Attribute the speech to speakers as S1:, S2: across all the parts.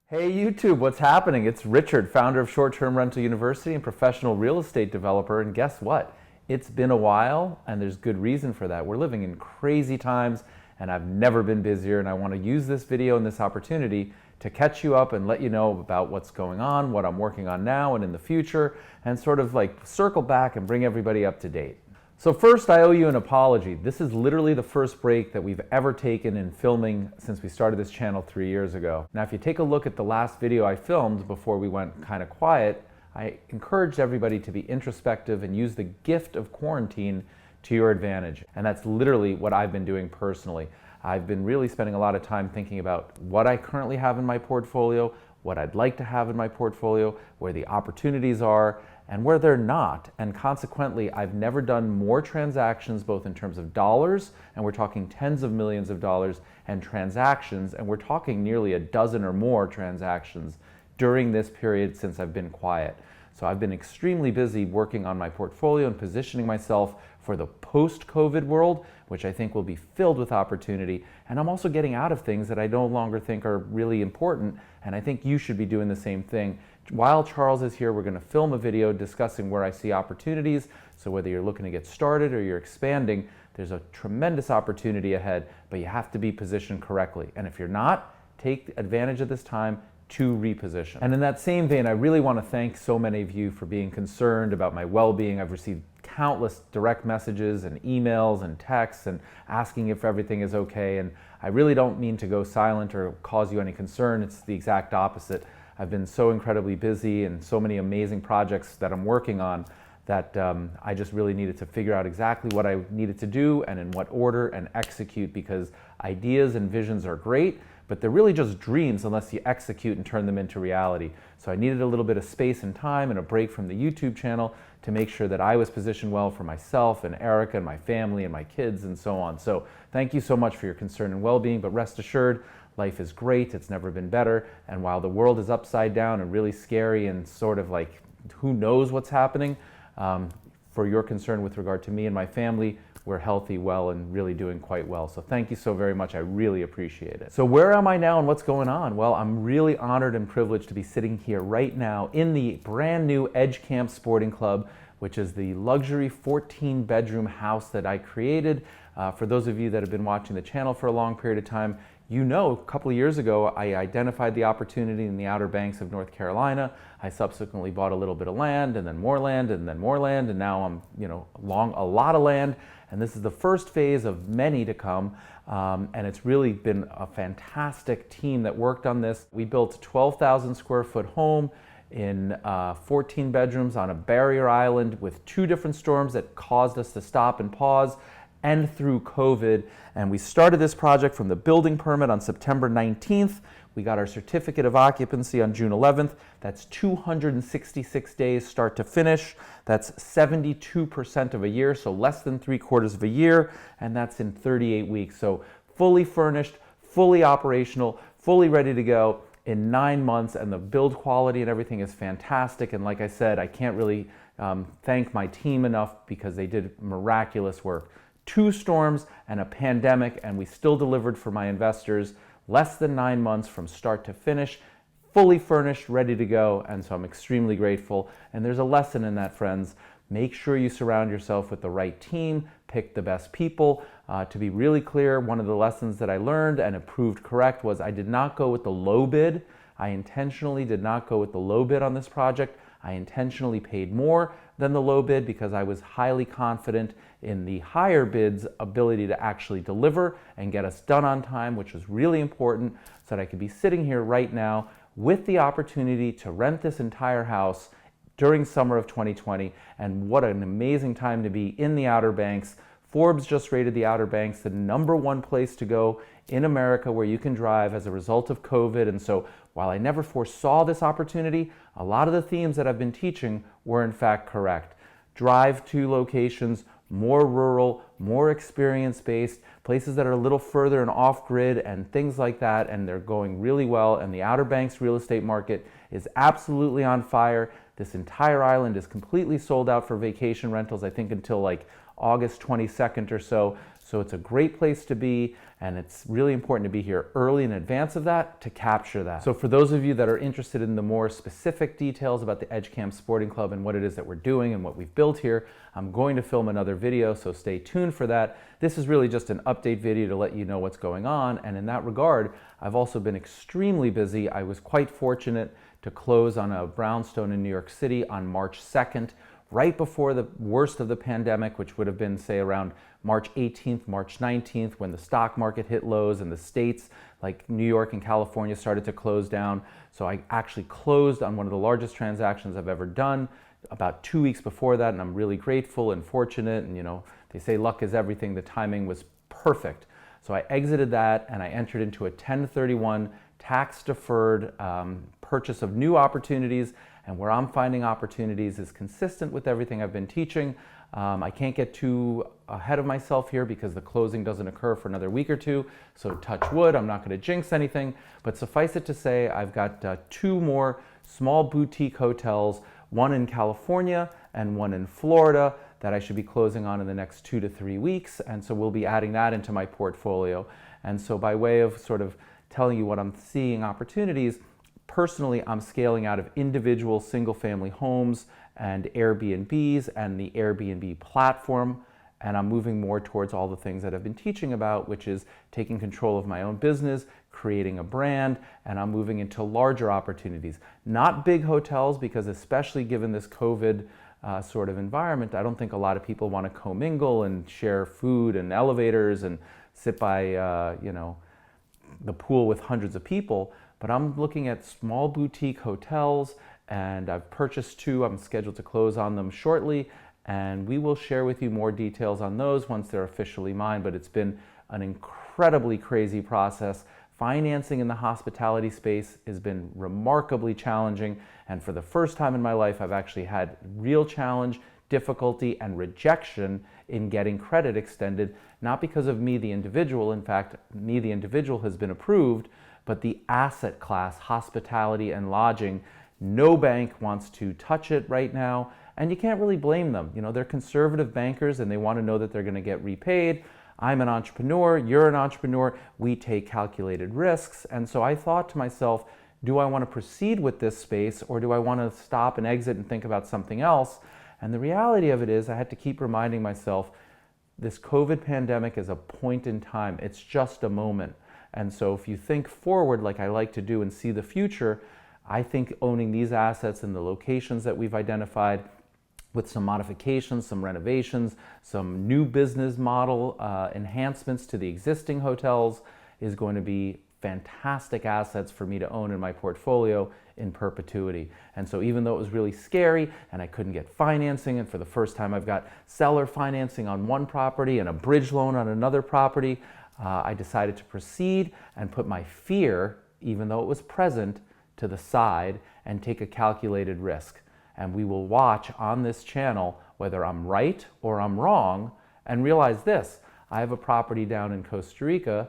S1: Hey YouTube, what's happening? It's Richard, founder of Short Term Rental University and professional real estate developer. And guess what? It's been a while, and there's good reason for that. We're living in crazy times, and I've never been busier. And I want to use this video and this opportunity to catch you up and let you know about what's going on, what I'm working on now and in the future, and sort of like circle back and bring everybody up to date. So first, I owe you an apology. This is literally the first break that we've ever taken in filming since we started this channel 3 years ago. Now, if you take a look at the last video I filmed before we went kind of quiet, I encouraged everybody to be introspective and use the gift of quarantine to your advantage. And that's literally what I've been doing personally. I've been really spending a lot of time thinking about what I currently have in my portfolio, what I'd like to have in my portfolio, where the opportunities are, and where they're not. And consequently, I've never done more transactions, both in terms of dollars, and we're talking tens of millions of dollars, and transactions, and we're talking nearly a dozen or more transactions during this period since I've been quiet. So I've been extremely busy working on my portfolio and positioning myself for the post-COVID world, which I think will be filled with opportunity. And I'm also getting out of things that I no longer think are really important, and I think you should be doing the same thing. While Charles is here, we're going to film a video discussing where I see opportunities. So whether you're looking to get started or you're expanding, there's a tremendous opportunity ahead, but you have to be positioned correctly. And if you're not, take advantage of this time to reposition. And in that same vein, I really want to thank so many of you for being concerned about my well-being. I've received countless direct messages and emails and texts and asking if everything is okay. And I really don't mean to go silent or cause you any concern. It's the exact opposite. I've been so incredibly busy and so many amazing projects that I'm working on that I just really needed to figure out exactly what I needed to do and in what order and execute, because ideas and visions are great, but they're really just dreams unless you execute and turn them into reality. So I needed a little bit of space and time and a break from the YouTube channel to make sure that I was positioned well for myself and Erica and my family and my kids and so on. So thank you so much for your concern and well-being, but rest assured, life is great, it's never been better, and while the world is upside down and really scary and sort of like who knows what's happening, for your concern with regard to me and my family, we're healthy, well, and really doing quite well. So thank you so very much. I really appreciate it. So where am I now and what's going on? Well, I'm really honored and privileged to be sitting here right now in the brand new Edge Camp Sporting Club, which is the luxury 14-bedroom house that I created. For those of you that have been watching the channel for a long period of time, you know, a couple of years ago, I identified the opportunity in the Outer Banks of North Carolina. I subsequently bought a little bit of land, and then more land, and then more land, and now I'm, along a lot of land. And this is the first phase of many to come. And it's really been a fantastic team that worked on this. We built a 12,000 square foot home in 14 bedrooms on a barrier island with 2 different storms that caused us to stop and pause, and through COVID. And we started this project from the building permit on September 19th. We got our certificate of occupancy on June 11th. That's 266 days start to finish. That's 72% of a year, so less than 3/4 of a year, and that's in 38 weeks. So fully furnished, fully operational, fully ready to go in 9 months, and the build quality and everything is fantastic. And like I said, I can't really thank my team enough because they did miraculous work. 2 storms and a pandemic, and we still delivered for my investors. Less than 9 months from start to finish, fully furnished, ready to go, and so I'm extremely grateful. And there's a lesson in that, friends. Make sure you surround yourself with the right team, pick the best people. To be really clear, one of the lessons that I learned and it proved correct was I did not go with the low bid. I intentionally did not go with the low bid on this project. I intentionally paid more than the low bid because I was highly confident in the higher bid's ability to actually deliver and get us done on time, which was really important, so that I could be sitting here right now with the opportunity to rent this entire house during summer of 2020. And what an amazing time to be in the Outer Banks. Forbes just rated the Outer Banks the #1 place to go in America where you can drive as a result of COVID. And so while I never foresaw this opportunity, a lot of the themes that I've been teaching were in fact correct. Drive to locations, more rural, more experience-based, places that are a little further and off-grid and things like that, and they're going really well. And the Outer Banks real estate market is absolutely on fire. This entire island is completely sold out for vacation rentals, I think until like August 22nd or so. So it's a great place to be, and it's really important to be here early in advance of that to capture that. So for those of you that are interested in the more specific details about the Edge Camp Sporting Club and what it is that we're doing and what we've built here, I'm going to film another video, so stay tuned for that. This is really just an update video to let you know what's going on, and in that regard, I've also been extremely busy. I was quite fortunate to close on a brownstone in New York City on March 2nd, right before the worst of the pandemic, which would have been, say, around March 18th, March 19th, when the stock market hit lows and the states like New York and California started to close down. So I actually closed on one of the largest transactions I've ever done about 2 weeks before that, and I'm really grateful and fortunate. And they say luck is everything. The timing was perfect. So I exited that and I entered into a 1031 tax-deferred purchase of new opportunities, and where I'm finding opportunities is consistent with everything I've been teaching. I can't get too ahead of myself here because the closing doesn't occur for another week or two, so touch wood, I'm not going to jinx anything, but suffice it to say I've got 2 more small boutique hotels, one in California and one in Florida, that I should be closing on in the next 2 to 3 weeks, and so we'll be adding that into my portfolio. And so by way of sort of telling you what I'm seeing opportunities, personally, I'm scaling out of individual single-family homes and Airbnbs and the Airbnb platform, and I'm moving more towards all the things that I've been teaching about, which is taking control of my own business, creating a brand, and I'm moving into larger opportunities. Not big hotels, because especially given this COVID sort of environment, I don't think a lot of people want to commingle and share food and elevators and sit by, the pool with hundreds of people. But I'm looking at small boutique hotels, and I've purchased 2. I'm scheduled to close on them shortly, and we will share with you more details on those once they're officially mine. But it's been an incredibly crazy process. Financing in the hospitality space has been remarkably challenging, and for the first time in my life, I've actually had real challenge, difficulty, and rejection in getting credit extended, not because of me, the individual. In fact, me, the individual, has been approved, but the asset class, hospitality and lodging, no bank wants to touch it right now, and you can't really blame them. They're conservative bankers and they want to know that they're going to get repaid. I'm an entrepreneur, you're an entrepreneur, we take calculated risks, and so I thought to myself, do I want to proceed with this space, or do I want to stop and exit and think about something else? And the reality of it is I had to keep reminding myself, this COVID pandemic is a point in time. It's just a moment. And so if you think forward like I like to do and see the future, I think owning these assets in the locations that we've identified with some modifications, some renovations, some new business model enhancements to the existing hotels is going to be fantastic assets for me to own in my portfolio in perpetuity. And so even though it was really scary and I couldn't get financing, and for the first time I've got seller financing on one property and a bridge loan on another property, I decided to proceed and put my fear, even though it was present, to the side and take a calculated risk. And we will watch on this channel whether I'm right or I'm wrong, and realize this: I have a property down in Costa Rica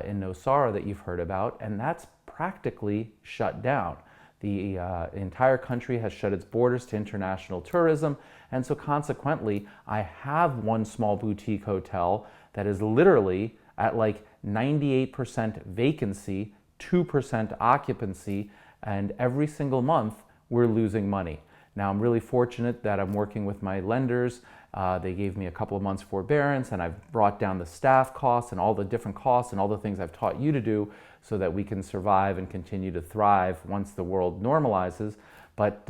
S1: in Nosara that you've heard about, and that's practically shut down. The entire country has shut its borders to international tourism, and so consequently I have one small boutique hotel that is literally at like 98% vacancy, 2% occupancy, and every single month we're losing money. Now, I'm really fortunate that I'm working with my lenders. They gave me a couple of months forbearance, and I've brought down the staff costs and all the different costs and all the things I've taught you to do so that we can survive and continue to thrive once the world normalizes. But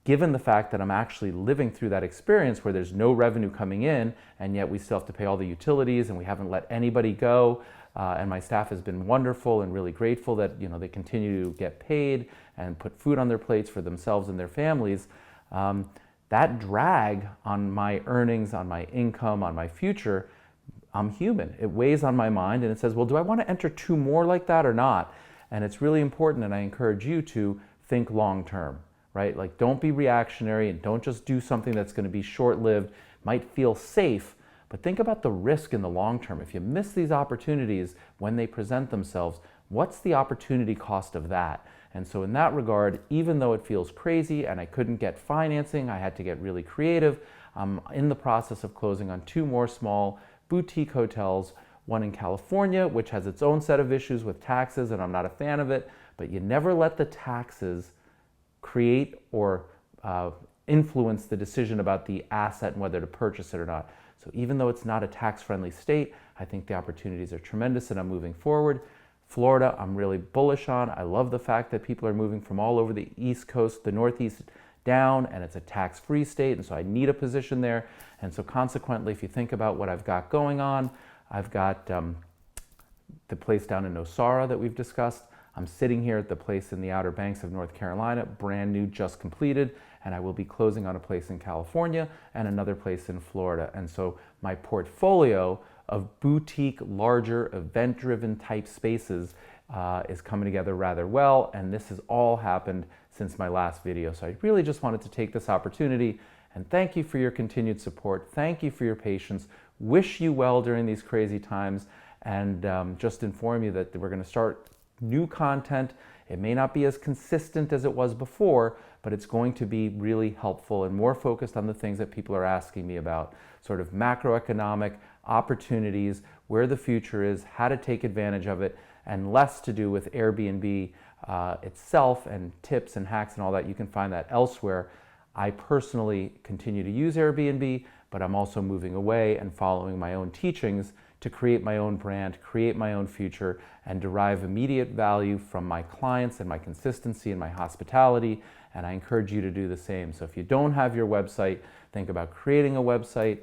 S1: given the fact that I'm actually living through that experience where there's no revenue coming in, and yet we still have to pay all the utilities, and we haven't let anybody go, and my staff has been wonderful and really grateful that they continue to get paid and put food on their plates for themselves and their families. That drag on my earnings, on my income, on my future, I'm human. It weighs on my mind, and it says, well, do I want to enter 2 more like that or not? And it's really important, and I encourage you to think long term, right? Like, don't be reactionary and don't just do something that's going to be short-lived, might feel safe, but think about the risk in the long term. If you miss these opportunities when they present themselves, what's the opportunity cost of that? And so in that regard, even though it feels crazy and I couldn't get financing, I had to get really creative. I'm in the process of closing on 2 more small boutique hotels, one in California, which has its own set of issues with taxes, and I'm not a fan of it, but you never let the taxes create or influence the decision about the asset and whether to purchase it or not. So even though it's not a tax-friendly state, I think the opportunities are tremendous and I'm moving forward. Florida, I'm really bullish on. I love the fact that people are moving from all over the East Coast, the Northeast down, and it's a tax-free state, and so I need a position there. And so consequently, if you think about what I've got going on, I've got the place down in Nosara that we've discussed. I'm sitting here at the place in the Outer Banks of North Carolina, brand new, just completed, and I will be closing on a place in California and another place in Florida. And so my portfolio of boutique, larger, event-driven type spaces is coming together rather well, and this has all happened since my last video. So I really just wanted to take this opportunity and thank you for your continued support. Thank you for your patience. Wish you well during these crazy times, and just inform you that we're going to start new content. It may not be as consistent as it was before, but it's going to be really helpful and more focused on the things that people are asking me about, sort of macroeconomic opportunities, where the future is, how to take advantage of it, and less to do with Airbnb itself and tips and hacks and all that. You can find that elsewhere. I personally continue to use Airbnb, but I'm also moving away and following my own teachings to create my own brand, create my own future, and derive immediate value from my clients and my consistency and my hospitality. And I encourage you to do the same. So if you don't have your website, think about creating a website.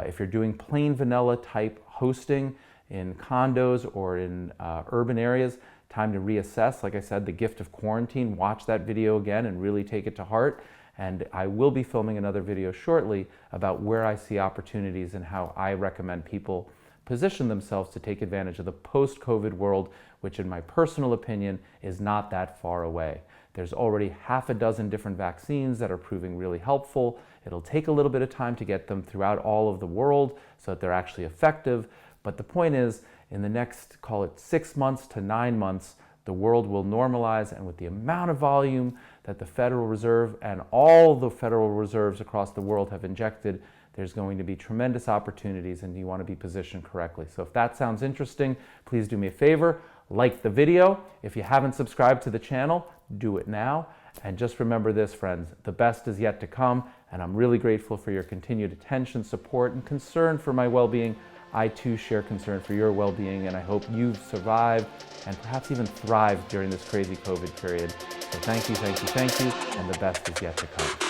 S1: If you're doing plain vanilla type hosting in condos or in urban areas, time to reassess. Like I said, the gift of quarantine, watch that video again and really take it to heart. And I will be filming another video shortly about where I see opportunities and how I recommend people position themselves to take advantage of the post-COVID world, which in my personal opinion is not that far away. There's already half a dozen different vaccines that are proving really helpful. It'll take a little bit of time to get them throughout all of the world so that they're actually effective. But the point is, in the next, call it 6 months to 9 months, the world will normalize, and with the amount of volume that the Federal Reserve and all the Federal Reserves across the world have injected, there's going to be tremendous opportunities, and you want to be positioned correctly. So if that sounds interesting, please do me a favor, like the video. If you haven't subscribed to the channel, do it now. And just remember this, friends, the best is yet to come, and I'm really grateful for your continued attention, support, and concern for my well-being. I too share concern for your well-being, and I hope you've survived and perhaps even thrived during this crazy COVID period. So thank you, and the best is yet to come.